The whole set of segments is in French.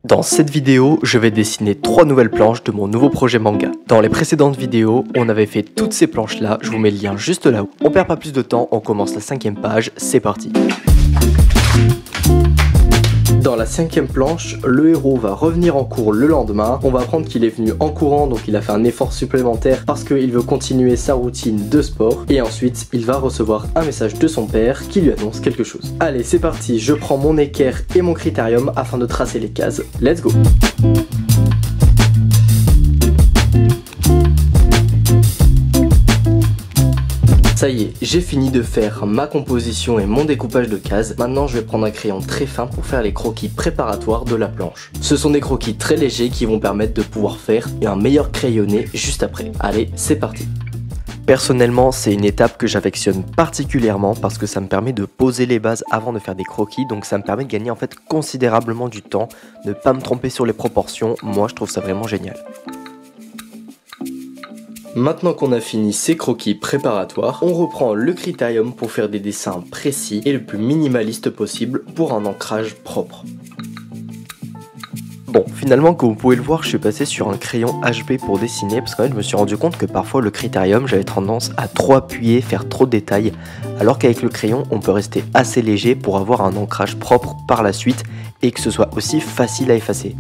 Dans cette vidéo, je vais dessiner 3 nouvelles planches de mon nouveau projet manga. Dans les précédentes vidéos, on avait fait toutes ces planches là, je vous mets le lien juste là-haut. On perd pas plus de temps, on commence la 5e page, c'est parti. Dans la 5e planche, le héros va revenir en cours le lendemain. On va apprendre qu'il est venu en courant, donc il a fait un effort supplémentaire parce qu'il veut continuer sa routine de sport. Et ensuite, il va recevoir un message de son père qui lui annonce quelque chose. Allez, c'est parti, je prends mon équerre et mon critérium afin de tracer les cases. Let's go! Ça y est, j'ai fini de faire ma composition et mon découpage de cases. Maintenant, je vais prendre un crayon très fin pour faire les croquis préparatoires de la planche. Ce sont des croquis très légers qui vont permettre de pouvoir faire un meilleur crayonné juste après. Allez, c'est parti. Personnellement, c'est une étape que j'affectionne particulièrement parce que ça me permet de poser les bases avant de faire des croquis. Donc ça me permet de gagner en fait considérablement du temps, ne pas me tromper sur les proportions. Moi, je trouve ça vraiment génial. Maintenant qu'on a fini ces croquis préparatoires, on reprend le critérium pour faire des dessins précis et le plus minimaliste possible pour un ancrage propre. Bon, finalement, comme vous pouvez le voir, je suis passé sur un crayon HB pour dessiner parce qu'en fait, je me suis rendu compte que parfois le critérium, j'avais tendance à trop appuyer, faire trop de détails, alors qu'avec le crayon, on peut rester assez léger pour avoir un ancrage propre par la suite et que ce soit aussi facile à effacer.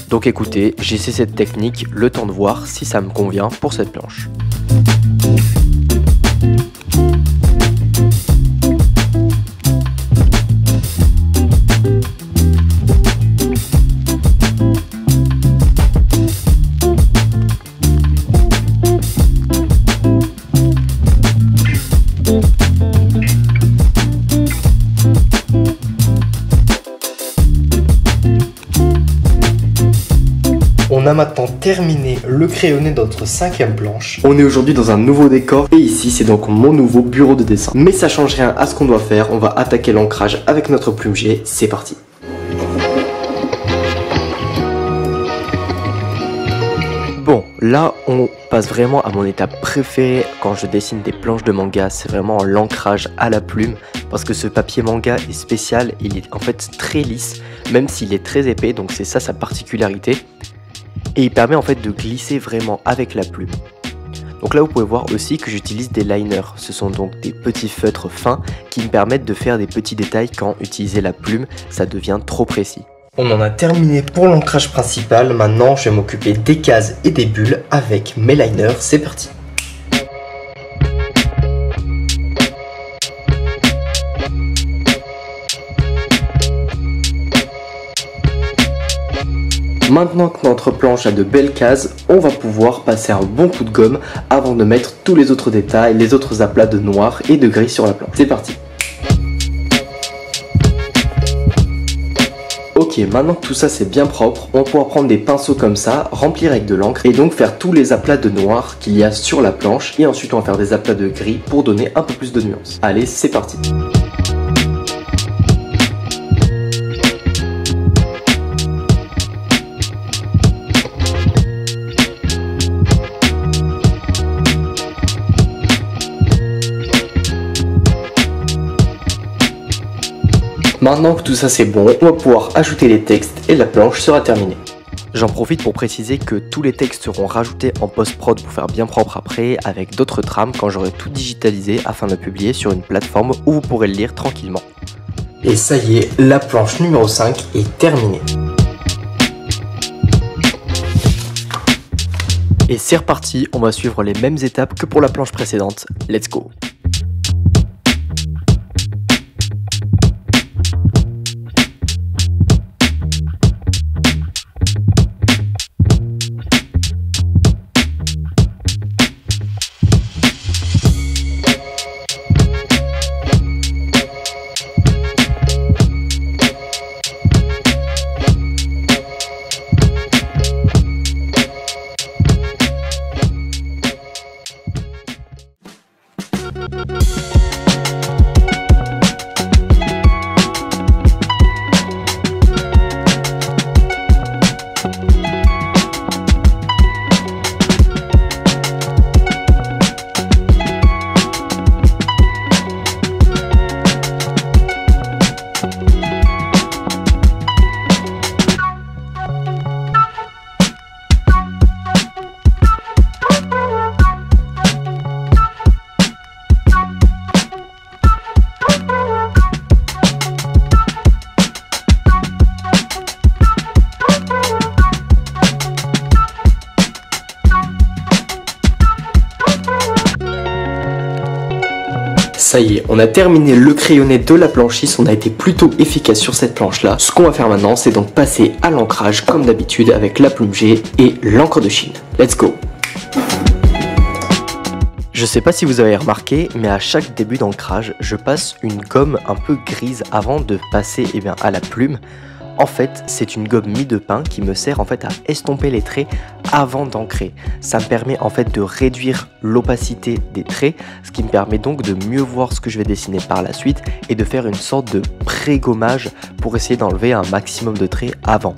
Donc écoutez, j'essaie cette technique, le temps de voir si ça me convient pour cette planche. On a maintenant terminé le crayonné de notre 5e planche. On est aujourd'hui dans un nouveau décor et ici c'est donc mon nouveau bureau de dessin. Mais ça change rien à ce qu'on doit faire, on va attaquer l'ancrage avec notre plume G, c'est parti. Bon, là on passe vraiment à mon étape préférée quand je dessine des planches de manga, c'est vraiment l'ancrage à la plume parce que ce papier manga est spécial, il est en fait très lisse, même s'il est très épais, donc c'est ça sa particularité. Et il permet en fait de glisser vraiment avec la plume. Donc là vous pouvez voir aussi que j'utilise des liners. Ce sont donc des petits feutres fins qui me permettent de faire des petits détails quand utiliser la plume, ça devient trop précis. On en a terminé pour l'ancrage principal. Maintenant je vais m'occuper des cases et des bulles avec mes liners. C'est parti. Maintenant que notre planche a de belles cases, on va pouvoir passer un bon coup de gomme avant de mettre tous les autres détails, les autres aplats de noir et de gris sur la planche. C'est parti. Ok, maintenant que tout ça c'est bien propre, on va pouvoir prendre des pinceaux comme ça, remplir avec de l'encre et donc faire tous les aplats de noir qu'il y a sur la planche. Et ensuite on va faire des aplats de gris pour donner un peu plus de nuances. Allez, c'est parti. Maintenant que tout ça c'est bon, on va pouvoir ajouter les textes et la planche sera terminée. J'en profite pour préciser que tous les textes seront rajoutés en post-prod pour faire bien propre après, avec d'autres trames quand j'aurai tout digitalisé afin de le publier sur une plateforme où vous pourrez le lire tranquillement. Et ça y est, la planche numéro 5 est terminée. Et c'est reparti, on va suivre les mêmes étapes que pour la planche précédente. Let's go! Ça y est, on a terminé le crayonné de la planche 6, on a été plutôt efficace sur cette planche là. Ce qu'on va faire maintenant, c'est donc passer à l'ancrage comme d'habitude avec la plume G et l'encre de Chine. Let's go! Je sais pas si vous avez remarqué, mais à chaque début d'ancrage, je passe une gomme un peu grise avant de passer à la plume. En fait, c'est une gomme mie de pain qui me sert en fait à estomper les traits avant d'ancrer. Ça me permet en fait de réduire l'opacité des traits, ce qui me permet donc de mieux voir ce que je vais dessiner par la suite et de faire une sorte de pré-gommage pour essayer d'enlever un maximum de traits avant.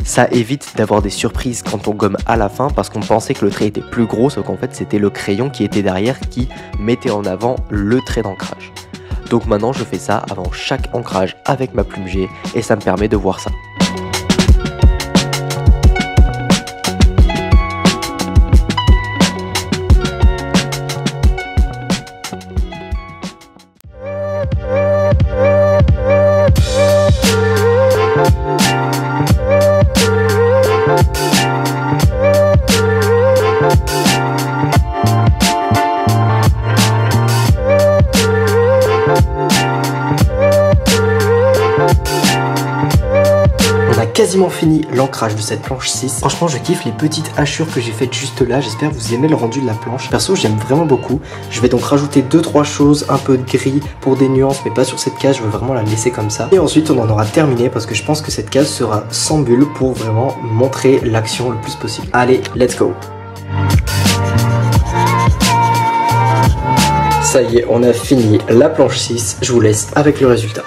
Ça évite d'avoir des surprises quand on gomme à la fin parce qu'on pensait que le trait était plus gros, sauf qu'en fait c'était le crayon qui était derrière qui mettait en avant le trait d'ancrage. Donc maintenant je fais ça avant chaque ancrage avec ma plume G et ça me permet de voir ça. Quasiment fini l'ancrage de cette planche 6. Franchement je kiffe les petites hachures que j'ai faites juste là. J'espère que vous aimez le rendu de la planche. Perso j'aime vraiment beaucoup. Je vais donc rajouter 2-3 choses, un peu de gris pour des nuances mais pas sur cette case, je veux vraiment la laisser comme ça. Et ensuite on en aura terminé parce que je pense que cette case sera sans bulle pour vraiment montrer l'action le plus possible. Allez, let's go! Ça y est, on a fini la planche 6. Je vous laisse avec le résultat.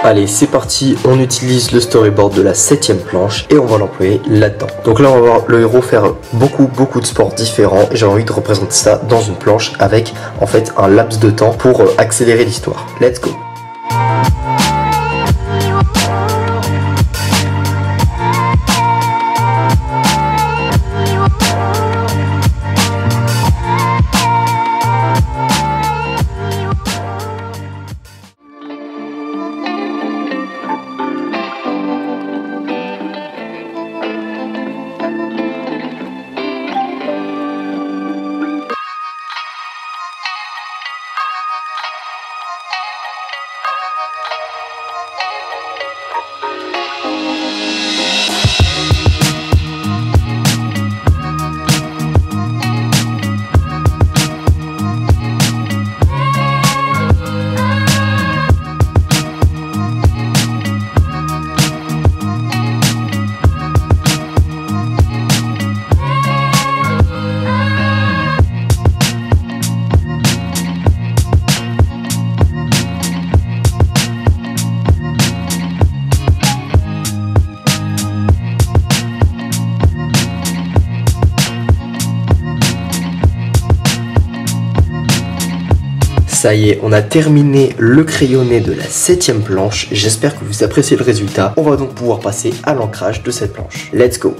Allez, c'est parti, on utilise le storyboard de la 7ème planche et on va l'employer là-dedans. Donc là, on va voir le héros faire beaucoup de sports différents et j'ai envie de représenter ça dans une planche avec en fait un laps de temps pour accélérer l'histoire. Let's go! Ça y est, on a terminé le crayonné de la 7ème planche. J'espère que vous appréciez le résultat. On va donc pouvoir passer à l'ancrage de cette planche. Let's go!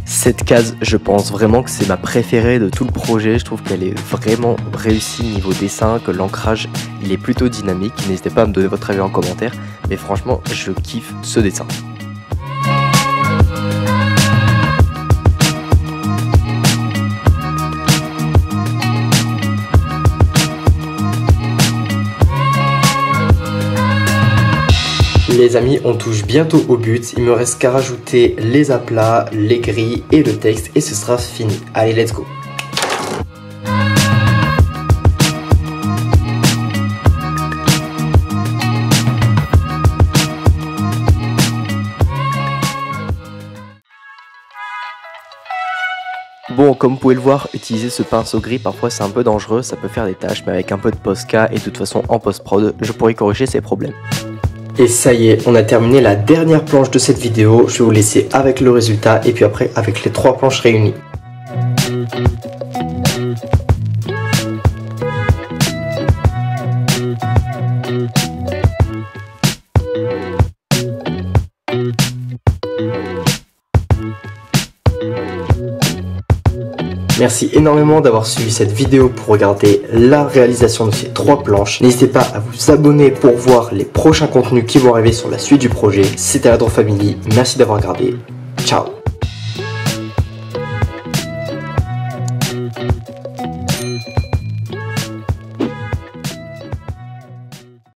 Cette case, je pense vraiment que c'est ma préférée de tout le projet. Je trouve qu'elle est vraiment réussie niveau dessin, que l'ancrage il est plutôt dynamique. N'hésitez pas à me donner votre avis en commentaire, mais franchement, je kiffe ce dessin. Les amis, on touche bientôt au but, il me reste qu'à rajouter les aplats, les grilles et le texte et ce sera fini. Allez, let's go! Bon, comme vous pouvez le voir, utiliser ce pinceau gris parfois c'est un peu dangereux, ça peut faire des taches, mais avec un peu de Posca et de toute façon en post-prod, je pourrais corriger ces problèmes. Et ça y est, on a terminé la dernière planche de cette vidéo, je vais vous laisser avec le résultat et puis après avec les 3 planches réunies. Merci énormément d'avoir suivi cette vidéo pour regarder la réalisation de ces 3 planches. N'hésitez pas à vous abonner pour voir les prochains contenus qui vont arriver sur la suite du projet. C'était la Drop Family, merci d'avoir regardé. Ciao.